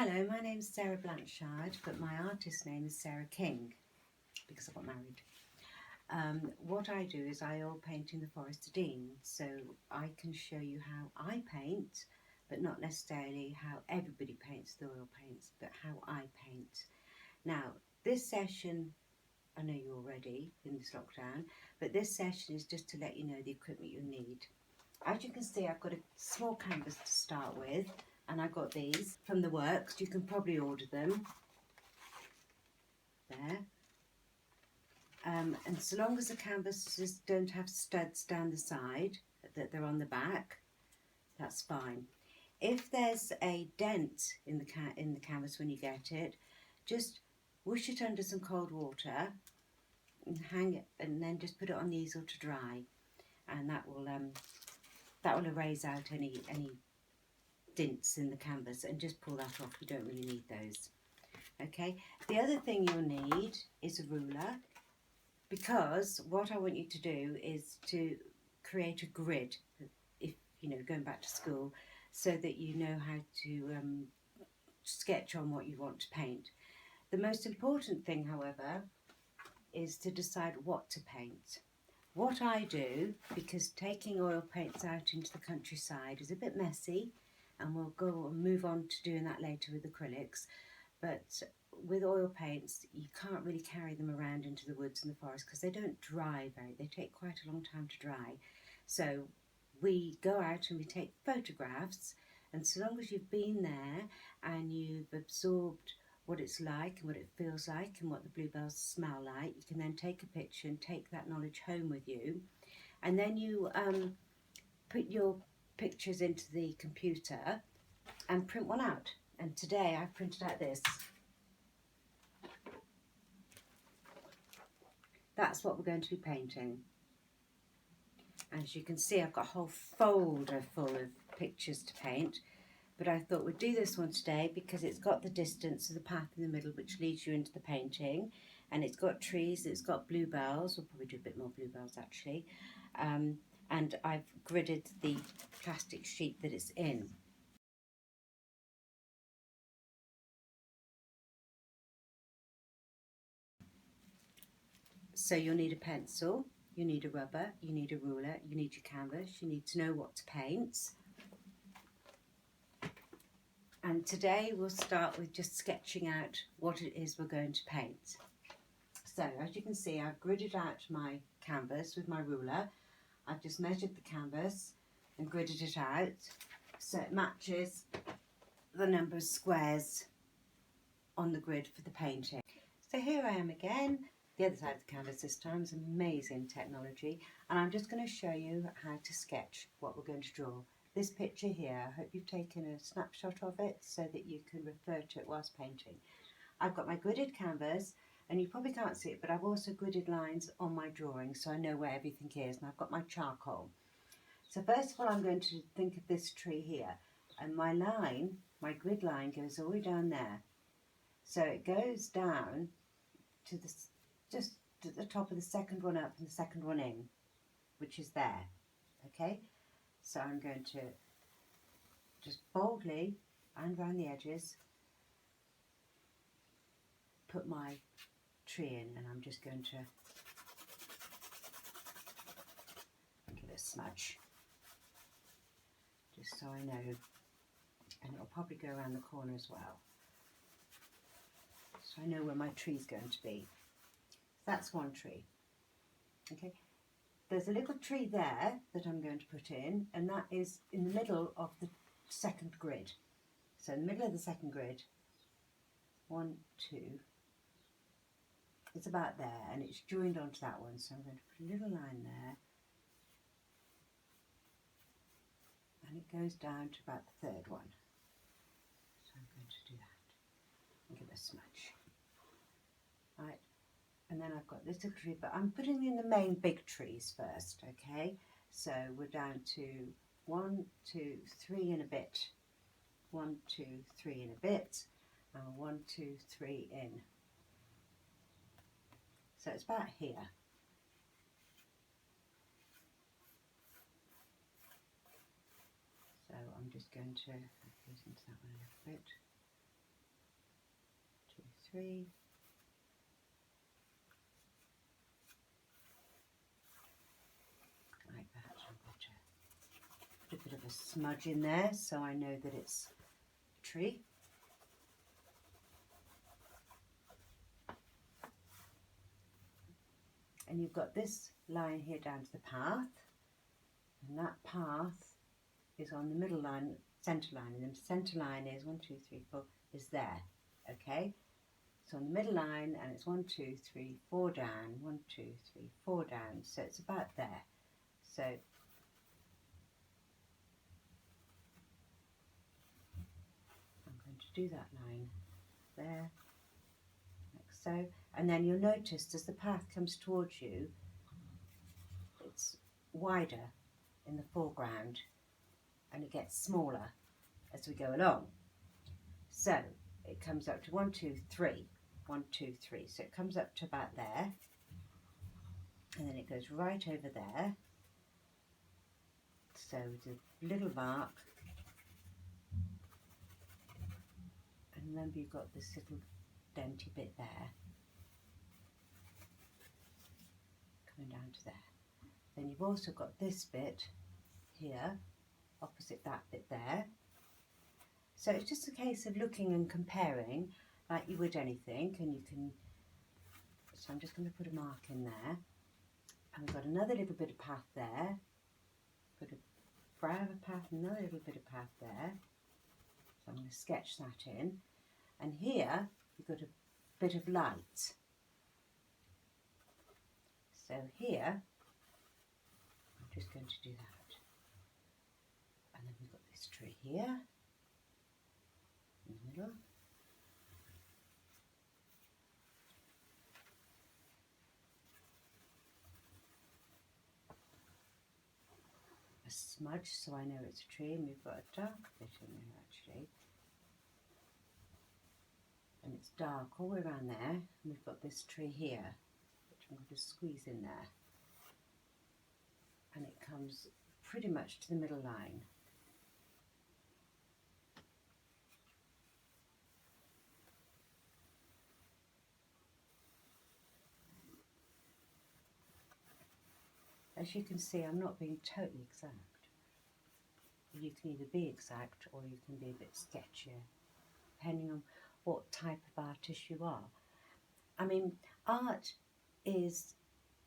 Hello, my name's Sarah Blanchard, but my artist name is Sarah King because I got married. What I do is I oil paint in the Forest of Dean, so I can show you how I paint, but not necessarily how everybody paints the oil paints, but how I paint. Now, this session, I know you're ready in this lockdown, but this session is just to let you know the equipment you'll need. As you can see, I've got a small canvas to start with, and I got these from the works. You can probably order them there. And so long as the canvases don't have studs down the side, that they're on the back, that's fine. If there's a dent in the canvas when you get it, just whoosh it under some cold water and hang it, and then just put it on the easel to dry, and that will erase out any dints in the canvas, and just pull that off. You don't really need those. Okay, the other thing you'll need is a ruler, because what I want you to do is to create a grid, if you know, going back to school, so that you know how to sketch on what you want to paint. The most important thing, however, is to decide what to paint. What I do, because taking oil paints out into the countryside is a bit messy, and we'll go and move on to doing that later with acrylics, but with oil paints you can't really carry them around into the woods and the forest because they don't dry they take quite a long time to dry. So we go out and we take photographs, and so long as you've been there and you've absorbed what it's like and what it feels like and what the bluebells smell like, you can then take a picture and take that knowledge home with you, and then you put your pictures into the computer and print one out. And today I've printed out this. That's what we're going to be painting. As you can see, I've got a whole folder full of pictures to paint, but I thought we'd do this one today because it's got the distance of the path in the middle which leads you into the painting, and it's got trees, it's got bluebells. We'll probably do a bit more bluebells actually, and I've gridded the plastic sheet that it's in. So you'll need a pencil, you need a rubber, you need a ruler, you need your canvas, you need to know what to paint. And today we'll start with just sketching out what it is we're going to paint. So as you can see, I've gridded out my canvas with my ruler. I've just measured the canvas and gridded it out so it matches the number of squares on the grid for the painting. So here I am again, the other side of the canvas this time. It's amazing technology, and I'm just going to show you how to sketch what we're going to draw. This picture here, I hope you've taken a snapshot of it so that you can refer to it whilst painting. I've got my gridded canvas, and you probably can't see it, but I've also gridded lines on my drawing so I know where everything is, and I've got my charcoal. So first of all, I'm going to think of this tree here, and my line, my grid line, goes all the way down there. So it goes down to just at the top of the second one up and the second one in, which is there. Okay, so I'm going to just boldly and around the edges put my tree in, and I'm just going to give it a smudge just so I know, and it'll probably go around the corner as well, so I know where my tree's going to be. That's one tree. Okay, there's a little tree there that I'm going to put in, and that is in the middle of the second grid. So in the middle of the second grid, 1, 2, it's about there, and it's joined onto that one, so I'm going to put a little line there, and it goes down to about the third one. So I'm going to do that and give it a smudge. Right, and then I've got this little tree, but I'm putting in the main big trees first, okay? So we're down to 1, 2, 3 and a bit, 1, 2, 3 and a bit, and 1, 2, 3 in. So it's about here. So I'm just going to goes into that one a little bit. 3. Like that. I'm going to put a bit of a smudge in there so I know that it's a tree. And you've got this line here down to the path, and that path is on the middle line, centre line, and the centre line is 1, 2, 3, 4 is there, okay? So on the middle line, and it's 1, 2, 3, 4 down, 1, 2, 3, 4 down, so it's about there. So I'm going to do that line there, like so, and then you'll notice as the path comes towards you, it's wider in the foreground and it gets smaller as we go along. So it comes up to 1, 2, 3, 1, 2, 3. So it comes up to about there, and then it goes right over there. So the little mark, and remember you've got this little denty bit there, coming down to there. Then you've also got this bit here, opposite that bit there. So it's just a case of looking and comparing like you would anything, and you can, so I'm just going to put a mark in there, and we've got another little bit of path there, put a brow of a path, another little bit of path there, so I'm going to sketch that in, and here you've got a bit of light, so here I'm just going to do that, and then we've got this tree here in the middle. A smudge so I know it's a tree, and we've got a dark bit in there actually, and it's dark all the way around there, and we've got this tree here which I'm going to squeeze in there, and it comes pretty much to the middle line. As you can see, I'm not being totally exact. You can either be exact or you can be a bit sketchier, depending on what type of artist you are. I mean, art is,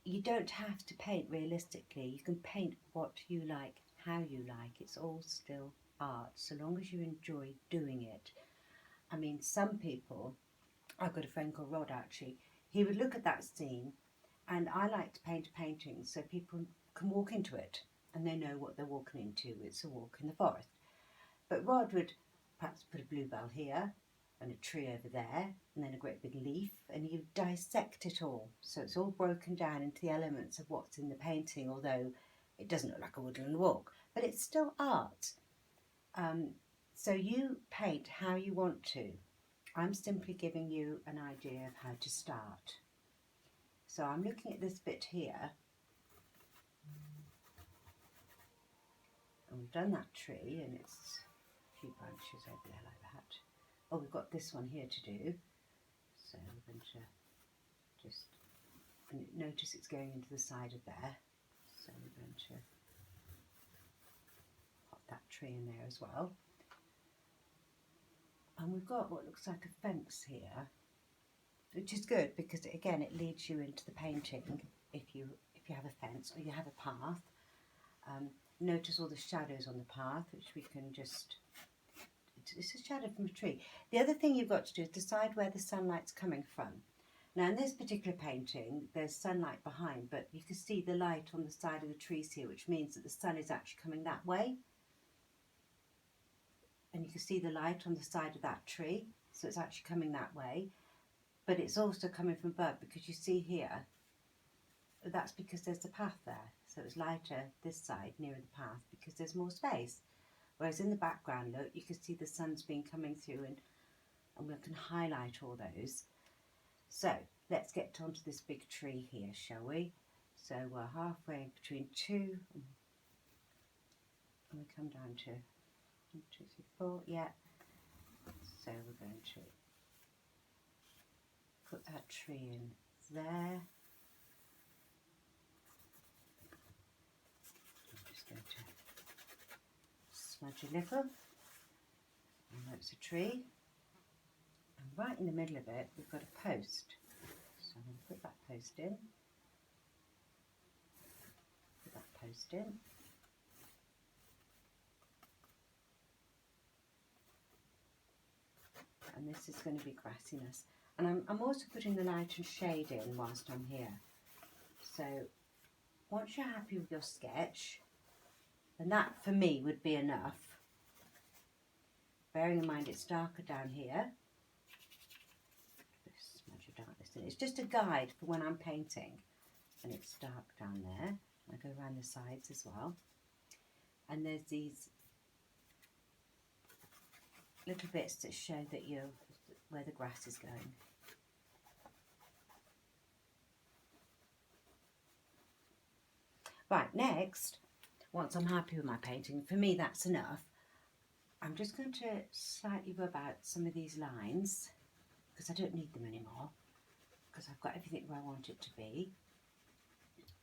you don't have to paint realistically. You can paint what you like, how you like. It's all still art, so long as you enjoy doing it. I mean, some people, I've got a friend called Rod actually, he would look at that scene, and I like to paint a painting so people can walk into it and they know what they're walking into. It's a walk in the forest. But Rod would perhaps put a bluebell here and a tree over there and then a great big leaf, and he would dissect it all. So it's all broken down into the elements of what's in the painting, although it doesn't look like a woodland walk, but it's still art. So you paint how you want to. I'm simply giving you an idea of how to start. So I'm looking at this bit here, and we've done that tree, and it's a few branches over there like that. Oh, we've got this one here to do, so we're going to just, and notice it's going into the side of there, so we're going to pop that tree in there as well. And we've got what looks like a fence here, which is good because again it leads you into the painting if you have a fence or you have a path. Notice all the shadows on the path, which we can just, it's a shadow from a tree. The other thing you've got to do is decide where the sunlight's coming from. Now in this particular painting there's sunlight behind, but you can see the light on the side of the trees here, which means that the sun is actually coming that way. And you can see the light on the side of that tree, so it's actually coming that way. But it's also coming from above, because you see here, that's because there's a path there. So it's lighter this side, nearer the path, because there's more space. Whereas in the background, look, you can see the sun's been coming through, and we can highlight all those. So let's get onto this big tree here, shall we? So we're halfway between 2, and we come down to 1, 2, 3, 4, yeah. So we're going to put that tree in there. I'm just going to smudge a little. And that's a tree. And right in the middle of it, we've got a post. So I'm going to put that post in. Put that post in. And this is going to be grassiness. And I'm also putting the light and shade in whilst I'm here. So once you're happy with your sketch, then that for me would be enough. Bearing in mind it's darker down here. Just smudge a darkness in. It's just a guide for when I'm painting. And it's dark down there. I go around the sides as well. And there's these little bits that show that you're where the grass is going. Right, next, once I'm happy with my painting, for me that's enough. I'm just going to slightly rub out some of these lines because I don't need them anymore because I've got everything where I want it to be.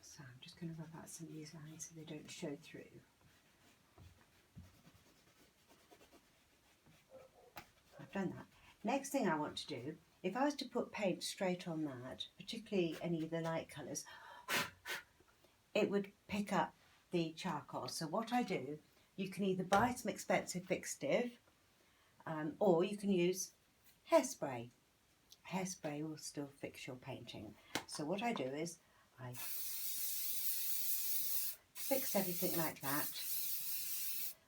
So I'm just going to rub out some of these lines so they don't show through. I've done that. Next thing I want to do, if I was to put paint straight on that, particularly any of the light colours, it would pick up the charcoal. So what I do, you can either buy some expensive fixative or you can use hairspray. Hairspray will still fix your painting. So what I do is I fix everything like that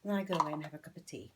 and then I go away and have a cup of tea.